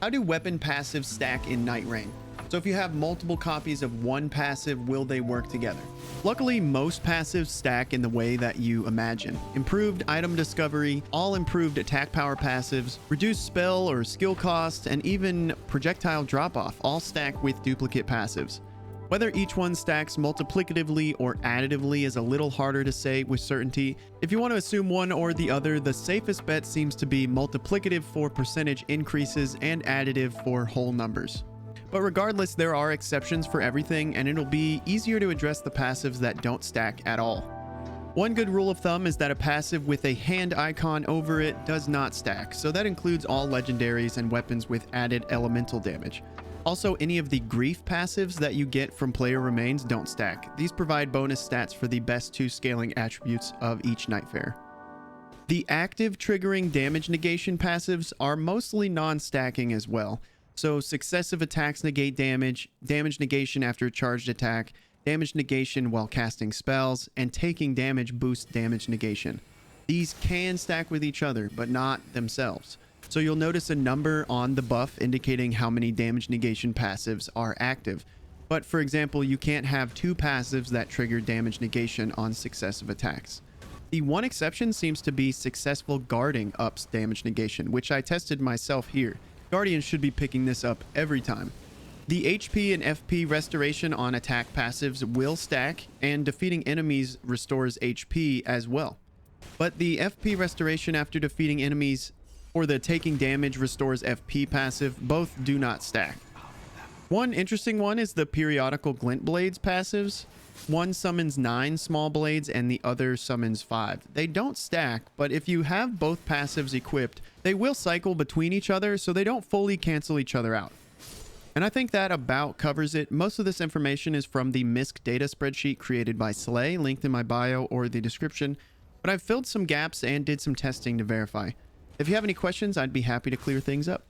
How do weapon passives stack in Nightreign? So if you have multiple copies of one passive, will they work together? Luckily, most passives stack in the way that you imagine. Improved item discovery, all improved attack power passives, reduced spell or skill cost, and even projectile drop-off all stack with duplicate passives. Whether each one stacks multiplicatively or additively is a little harder to say with certainty. If you want to assume one or the other, the safest bet seems to be multiplicative for percentage increases and additive for whole numbers. But regardless, there are exceptions for everything, and it'll be easier to address the passives that don't stack at all. One good rule of thumb is that a passive with a hand icon over it does not stack, so that includes all legendaries and weapons with added elemental damage. Also, any of the grief passives that you get from player remains don't stack. These provide bonus stats for the best two scaling attributes of each Nightfare. The active triggering damage negation passives are mostly non-stacking as well. So successive attacks negate damage, damage negation after a charged attack, damage negation while casting spells, and taking damage boosts damage negation. These can stack with each other, but not themselves. So you'll notice a number on the buff indicating how many damage negation passives are active. But for example, you can't have two passives that trigger damage negation on successive attacks. The one exception seems to be successful guarding ups damage negation, which I tested myself here. Guardians should be picking this up every time. The HP and FP restoration on attack passives will stack, and defeating enemies restores HP as well. But the FP restoration after defeating enemies or the taking damage restores FP passive both do not stack. One interesting one is the periodical glint blades passives. One summons 9 small blades and the other summons 5. They don't stack, but if you have both passives equipped, they will cycle between each other, so they don't fully cancel each other out. And I think that about covers it. Most of this information is from the MISC data spreadsheet created by Slay, linked in my bio or the description, but I've filled some gaps and did some testing to verify. If you have any questions, I'd be happy to clear things up.